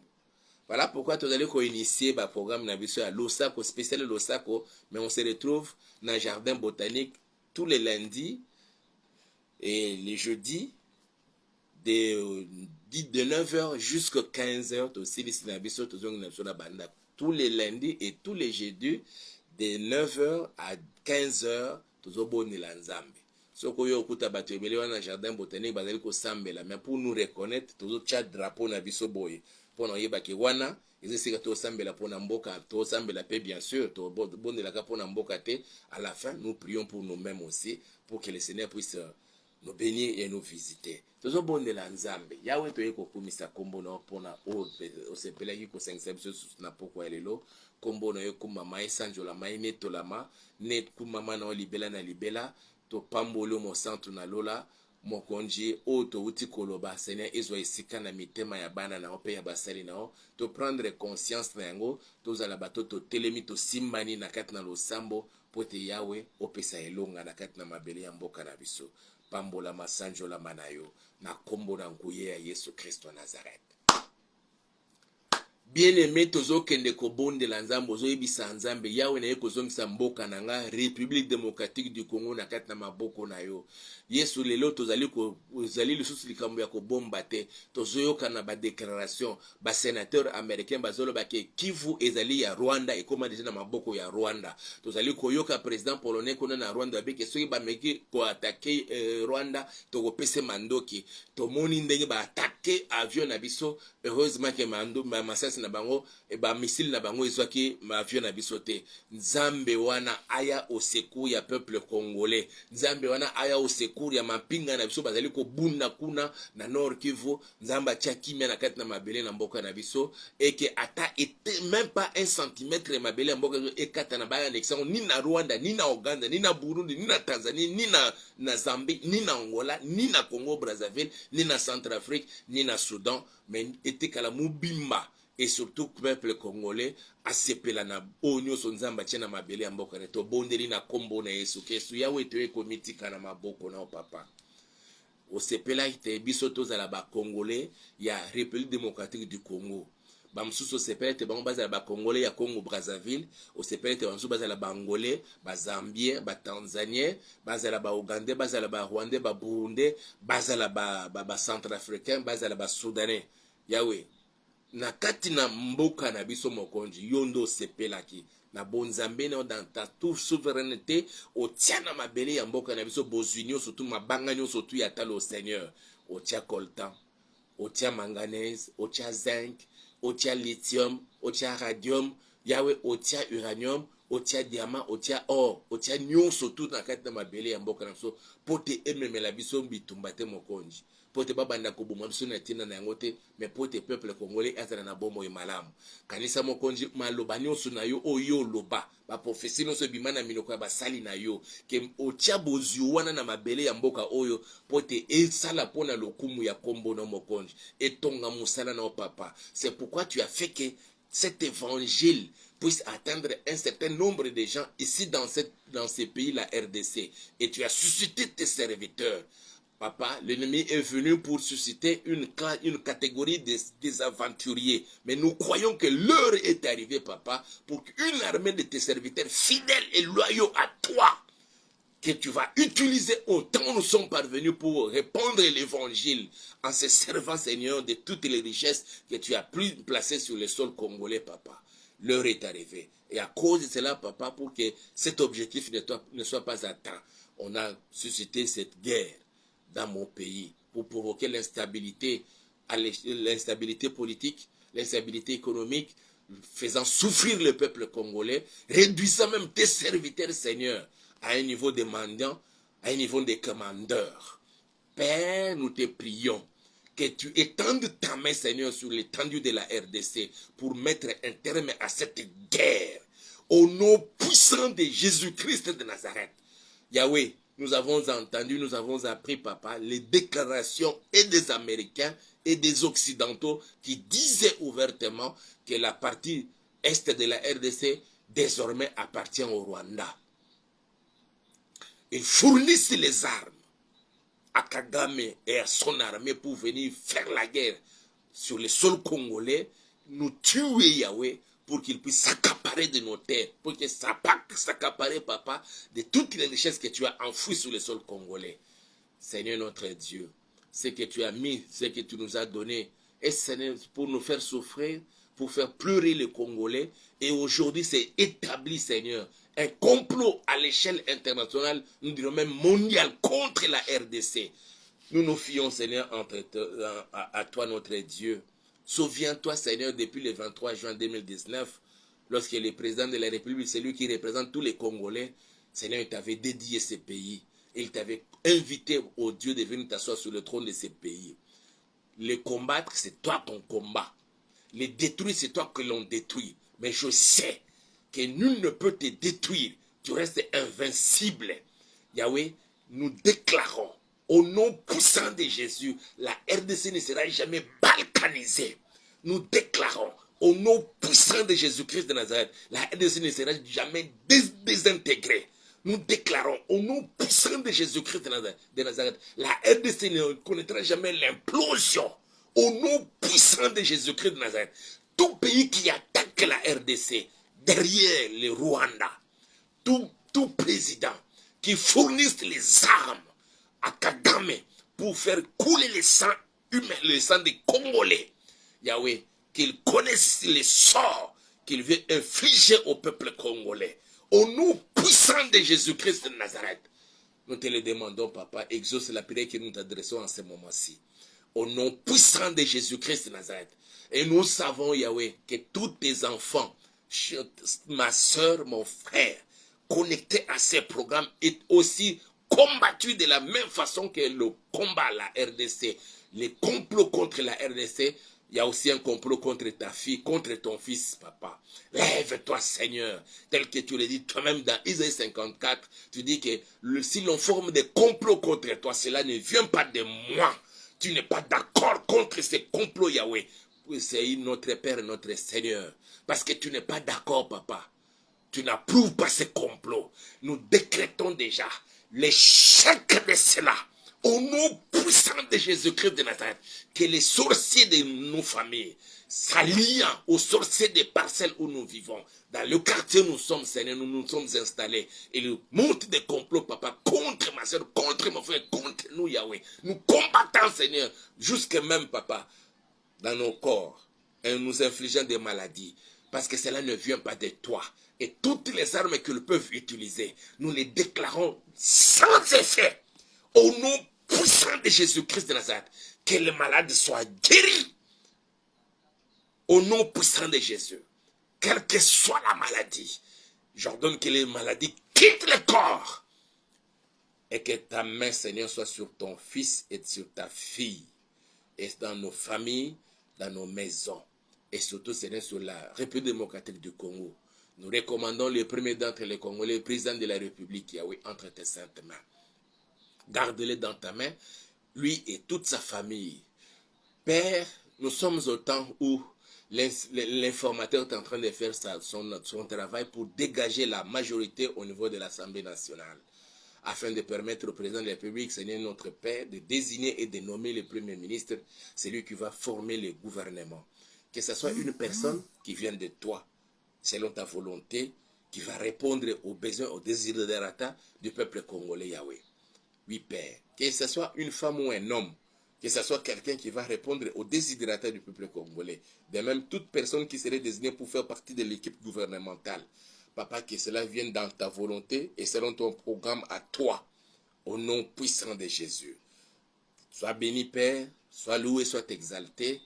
Voilà pourquoi tu allez initier ba programme na biso ya Losako spécial Losako, mais on se retrouve dans jardin botanique tous les lundis et les jeudis de 9h jusqu'à 15h tous les lundis et tous les jeudis de 9h à 15h soko yo okuta bato ebele wana jardin botanique bazali kosambela mais pour nous reconnaître tozo tcha drapeau na biso boye pona yeba ke wana ezesika to sambela pona mboka to sambela pe bien sûr to bondela ka pona mboka te. À la fin nous prions pour nous-mêmes aussi pour que le Seigneur puisse nous bénir et nous visiter. Tozo bondela nzambe yawe to yeko kumisa kombo na pona o sepelaki ko 5 biso na pokwa lelo kombo na yo kumama esanjola mai netolama net kumama na libela na libela to pambolo mo santu na lola mokonji o to uti koloba Seigneur ezwa esika na mitema ya bana na ope ya basali na o to prendre conscience na yango to zala bato to telemi to simbani na kati na losambo pote yawe opesa elonga na kati na mabele ya mboka na biso pambola masanjola manayo na kombo na nguye ya Yesu Kristo Nazareth. Bien-aimé tozo kende ko bonde la nzambo zo yebisa nzambe yawe na yeko zongisa mboka na nga République démocratique du Congo na kati na maboko na yo Yesu lelo tozali lisusu likambo ya kobomba te tozo yoka na ba déclaration ba sénateur américain bazolo ba ke Kivu ezali ya Rwanda ekoma deja na maboko ya Rwanda tozali koyoka président polonais kona na Rwanda beke soki ba meki ko attaquer Rwanda to kopese mandoki to moni ndenge ba attaquer avion na biso heureusement que masasi na bango e ba missile na bango ezwaki ma avion na biso te. Nzambe wana aya au secours ya peuple congolais. Nzambe wana aya au secours ya mapinga na biso bazali ko bunda kuna na Nord Kivu. Nzambe atia kimia na kati na mabele na mboka na biso et que ata était même pas 1 centimètre mabele ya mboka e kata na baya annexion ni na Rwanda ni na Uganda ni na Burundi ni na Tanzanie ni na Zambie ni na Angola ni na Congo Brazzaville ni na Centrafrique ni na Soudan, mais était kala mubimba et surtout peuple congolais a sepela na onyo so nzamba tia na mabele ya mboka na to bondeli na kombo na Yesu Kristo yawe to ekomitika na maboko na papa o sepela ite biso tozala ba congolais ya République démocratique du Congo bamsusu sepela te bango bazala ba congolais ya Congo Brazzaville o sepela te bamsusu bazala ba angolais ba zambien ba tanzanien bazala ba ougandais bazala ba rwandais ba burundais bazala ba centrafricain bazala ba soudanais yawe na kati na mboka na biso mokonzi yondo sepelaki na bonzambe na dans ta toute souveraineté o tia na mabele ya mboka na biso bozunio surtout mabanga nyo surtout ya talo Seigneur o tia coltan o tia manganèse o tia zinc o tia lithium o tia radium yawe o tia uranium o tia diamant o tia or o tia nyo surtout na kati na mabele ya mboka na biso pote ememela biso bitumba te mokonzi pote babanda koboma biso na tina na yango te mais pote peuple congolais azala na bomo malamu kanisa mokonzi maloba nyonso na yo oyo loba ba prophétie nyonso bimana minoko ya basali na yo ke otia bozwi wana na mabele ya mboka oyo pote esala pona lokumu ya kombo na mokonzi etonga musala na papa. C'est pourquoi tu as fait que cet évangile puisse atteindre un certain nombre de gens ici dans ces pays, la RDC. Et tu as suscité tes serviteurs. Papa, l'ennemi est venu pour susciter une catégorie des aventuriers. Mais nous croyons que l'heure est arrivée, papa, pour qu'une armée de tes serviteurs fidèles et loyaux à toi, que tu vas utiliser autant nous sommes parvenus pour répandre l'évangile en se servant, Seigneur, de toutes les richesses que tu as placées sur le sol congolais, papa. L'heure est arrivée. Et à cause de cela, papa, pour que cet objectif ne soit pas atteint, on a suscité cette guerre dans mon pays pour provoquer l'instabilité politique, l'instabilité économique, faisant souffrir le peuple congolais, réduisant même tes serviteurs, Seigneur, à un niveau de mendiant, à un niveau de commandeur. Père, nous te prions que tu étendes ta main, Seigneur, sur l'étendue de la RDC pour mettre un terme à cette guerre. Au nom puissant de Jésus-Christ de Nazareth. Yahweh, nous avons entendu, nous avons appris, papa, les déclarations et des Américains et des Occidentaux qui disaient ouvertement que la partie est de la RDC désormais appartient au Rwanda. Ils fournissent les armes à Kagame et à son armée pour venir faire la guerre sur le sol congolais, nous tuer Yahweh pour qu'il puisse s'accaparer de nos terres, pour qu'il s'accaparer, papa, de toutes les richesses que tu as enfouies sur le sol congolais. Seigneur notre Dieu, ce que tu as mis, ce que tu nous as donné, et Seigneur, pour nous faire souffrir, pour faire pleurer les Congolais, et aujourd'hui c'est établi, Seigneur, un complot à l'échelle internationale, nous dirons même mondiale, contre la RDC. Nous nous fions, Seigneur, à toi, notre Dieu. Souviens-toi, Seigneur, depuis le 23 juin 2019, lorsque le président de la République, c'est lui qui représente tous les Congolais, Seigneur, il t'avait dédié ces pays. Et il t'avait invité, au Dieu, de venir t'asseoir sur le trône de ces pays. Les combattre, c'est toi ton combat. Les détruire, c'est toi que l'on détruit. Mais je sais que nul ne peut te détruire. Tu restes invincible. Yahweh, nous déclarons au nom puissant de Jésus, la RDC ne sera jamais balkanisée. Nous déclarons au nom puissant de Jésus-Christ de Nazareth, la RDC ne sera jamais désintégrée. Nous déclarons au nom puissant de Jésus-Christ de Nazareth, la RDC ne connaîtra jamais l'implosion. Au nom puissant de Jésus-Christ de Nazareth, tout pays qui attaque la RDC, derrière le Rwanda, tout président qui fournisse les armes à Kagame pour faire couler le sang humain, le sang des Congolais, Yahweh, qu'il connaisse les sorts qu'il veut infliger au peuple congolais. Au nom puissant de Jésus-Christ de Nazareth, nous te le demandons, papa, exauce la prière que nous t'adressons en ce moment-ci. au nom puissant de Jésus-Christ de Nazareth. Et nous savons, Yahweh, que tous tes enfants, ma soeur, mon frère, connectés à ces programmes, est aussi combattu de la même façon que le combat à la RDC. Les complots contre la RDC, il y a aussi un complot contre ta fille, contre ton fils, papa. Lève-toi, Seigneur, tel que tu l'as dit toi-même dans Isaïe 54. Tu dis que si l'on forme des complots contre toi, cela ne vient pas de moi. Tu n'es pas d'accord contre ces complots, Yahweh. C'est notre Père et notre Seigneur. Parce que tu n'es pas d'accord, papa. Tu n'approuves pas ces complots. Nous décrétons déjà l'échec de cela. Au nom puissant de Jésus-Christ de Nazareth, que les sorciers de nos familles s'allient aux sorciers des parcelles où nous vivons. Dans le quartier où nous sommes, Seigneur, nous nous sommes installés. Et le monte des complots, papa, contre ma soeur, contre mon frère, contre nous, Yahweh. Nous combattons, Seigneur, jusque même, papa, dans nos corps, et nous infligeant des maladies. Parce que cela ne vient pas de toi. Et toutes les armes qu'ils peuvent utiliser, nous les déclarons sans effet. Au nom puissant de Jésus-Christ de Nazareth, que les malades soient guéris. Au nom puissant de Jésus, quelle que soit la maladie, j'ordonne que les maladies quittent le corps. Et que ta main, Seigneur, soit sur ton fils et sur ta fille. Et dans nos familles, dans nos maisons. Et surtout, Seigneur, sur la République démocratique du Congo. Nous recommandons le premier d'entre les Congolais, le président de la République, Yahweh, entre tes saintes mains. Garde-le dans ta main, lui et toute sa famille. Père, nous sommes au temps où l'informateur est en train de faire son travail pour dégager la majorité au niveau de l'Assemblée nationale, afin de permettre au président de la République, Seigneur notre Père, de désigner et de nommer le Premier ministre, c'est lui qui va former le gouvernement. Que ce soit une personne qui vient de toi, selon ta volonté, qui va répondre aux besoins, aux desiderata du peuple congolais, Yahweh. Oui, Père, que ce soit une femme ou un homme, que ce soit quelqu'un qui va répondre aux desiderata du peuple congolais, de même toute personne qui serait désignée pour faire partie de l'équipe gouvernementale. Papa, que cela vienne dans ta volonté et selon ton programme à toi, au nom puissant de Jésus. Sois béni, Père, sois loué, sois exalté.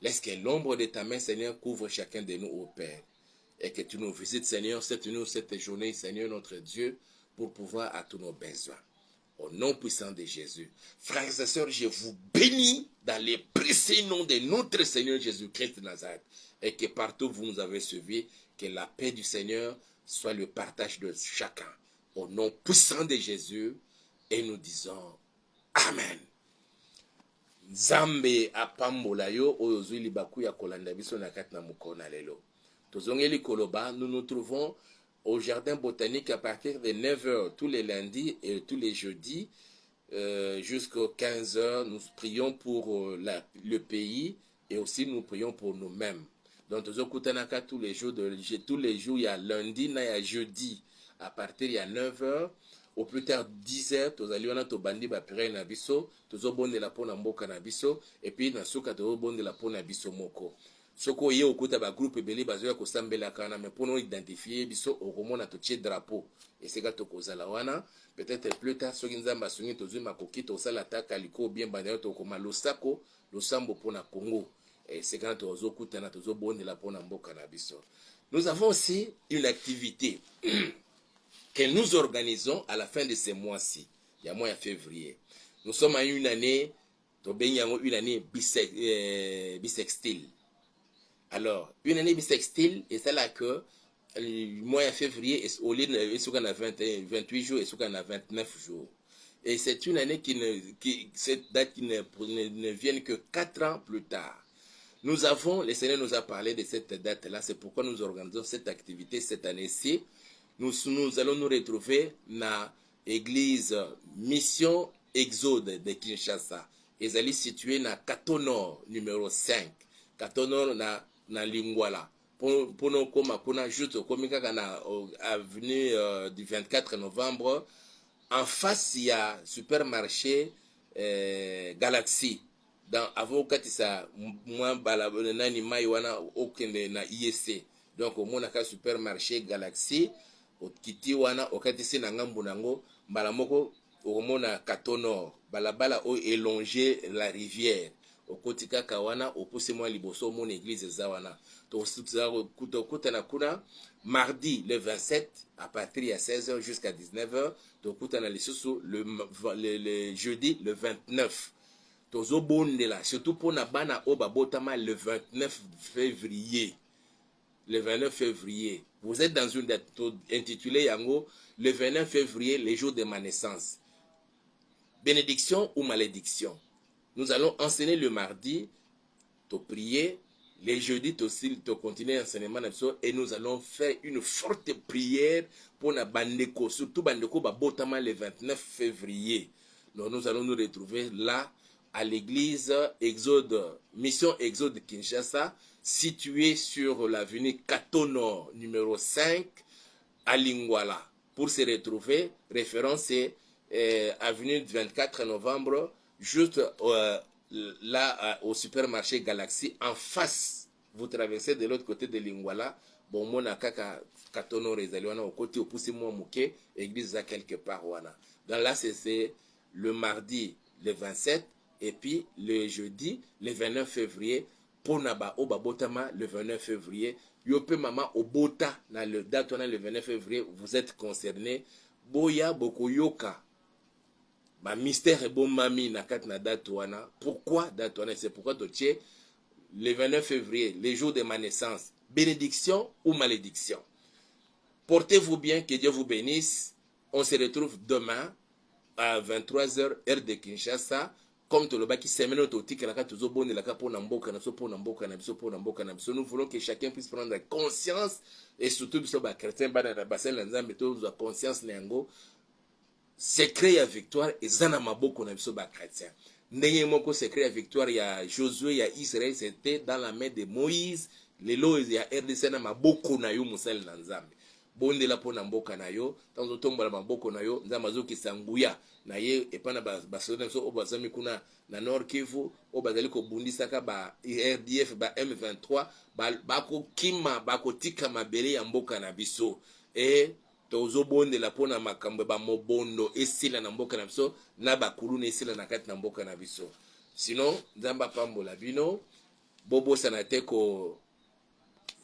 Laisse que l'ombre de ta main, Seigneur, couvre chacun de nous, ô Père. Et que tu nous visites, Seigneur, cette journée, Seigneur, notre Dieu, pour pouvoir à tous nos besoins. Au nom puissant de Jésus. Frères et sœurs, je vous bénis dans les précieux noms de notre Seigneur Jésus-Christ de Nazareth. Et que partout où vous nous avez suivis, que la paix du Seigneur soit le partage de chacun. Au nom puissant de Jésus. Et nous disons Amen. Nzambe apambola yo oyo zwi libaku ya kolanda biso na kati na mokona lelo. Tozongeli koloba, nous nous trouvons au jardin botanique à partir de 9h tous les lundis et tous les jeudis jusqu'à 15h. Nous prions pour le pays et aussi nous prions pour nous-mêmes. Donc tozokutanaka tous les jours, il y a lundi, il y a jeudi à partir il y a 9h. Au plus tard 10h, tozali wana tobandi ba prière na biso, tozobondela pona mboka na biso et puis na suka tozobondela pona biso moko. Soko ye okuta ba groupe ebele bazoya kosambela kana mais pour nous identifier biso okomona totie drapeau et c'est gato kozala wana peut-être plus tard soki nzamba songi tozui makoki tosala taka liko bien banda to koma losako losambo pona Congo et c'est quand tozokuta na tozobondela pona mboka na biso. Nous avons aussi une activité que nous organisons à la fin de ce mois-ci, il y a mois de février. Nous sommes à une année, une année bisextile. Alors, une année bisextile, et c'est là que le mois de février, au lieu de 28 jours, et ce qu'on a 29 jours. Et c'est une année cette date qui ne vient que 4 ans plus tard. Nous avons, le Seigneur nous a parlé de cette date-là, c'est pourquoi nous organisons cette activité cette année-ci. Nous allons nous retrouver dans l'église Mission Exode de Kinshasa. Ils allaient situer dans Katonor numéro 5. Katonor na Lingwala. Pour nous comme juste comme na avenue du 24 novembre, en face il y a supermarché Galaxy. Dans avocat ça moi balabona nani mai wana okende na IEC. Donc au monaka supermarché Galaxy okiti wana okatisi na ngambu nango mbala moko okomona Katonor balabala o élonger la rivière okotika kawana opuse moi liboso mon église zawana to kutana kuna mardi le 27 à partir de 16h jusqu'à 19h to kutana lisusu le jeudi le 29 tozo bondela surtout pour na bana o babotama le 29 février. Le 29 février, vous êtes dans une date intitulée Yango, le 29 février, les jours de ma naissance. Bénédiction ou malédiction. Nous allons enseigner le mardi, te prier, les jeudis, te continuer l'enseignement et nous allons faire une forte prière pour la bandeko, surtout bandeko babotama le 29 février. Donc nous allons nous retrouver là à l'église Mission Exode Kinshasa, située sur l'avenue Kato-Nord, numéro 5, à Lingwala. Pour se retrouver, référence c'est avenue 24 novembre, juste là au supermarché Galaxy, en face. Vous traversez de l'autre côté de Lingwala. Bon, mon akaka Kato-Nord rezaliwana au côté au poussé moi mouké, église à quelque part wana. Dans là c'est le mardi le 27 et puis le jeudi le 29 février. Ponaba o babotama le 29 février. Yope mama obota na le date le 29 février. Vous êtes concerné. Boya boko yoka. Ba mystère et bon mami na kat na date wana. Pourquoi date wana? C'est pourquoi tu le 29 février, les jours de ma naissance. Bénédiction ou malédiction. Portez-vous bien, que Dieu vous bénisse. On se retrouve demain à 23h heure de Kinshasa. Comme tout le bas qui s'emmène au tic la carte aux bonnes la capo namboka na sopo namboka na biso namboka na biso. Nous voulons que chacun puisse prendre conscience et surtout biso ba chrétien ba na bassin la nzambe to za conscience nango secret ya victoire ezana maboko na biso ba chrétien. Ndenge moko secret ya victoire ya Josué ya Israël c'était dans la main de Moïse, les lois ya RDC na maboko na yo musel na nzambe. Bonde la pona mboka na yo tanzo tombola maboko na yo nzamba zo kisanguya na ye epana basoda so obazami kuna na Nord Kivu obazali ko bundisaka ba RDF ba M23 bako kima bako tika mabele ya mboka na biso e tozo bonde la pona makambo ba mobondo esila na mboka na biso na bakulu na esila na kati na mboka na biso. Sinon nzamba pambola bino bobo sanate ko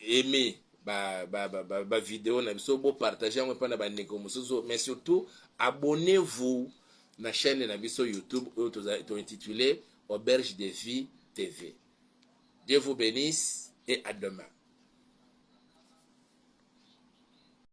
aimer ba vidéo na biso bo partager moi pendant ba ndeko mosusu mais surtout abonnez-vous na chaîne na biso YouTube intitulé Auberge de Vie TV. Dieu vous bénisse et à demain.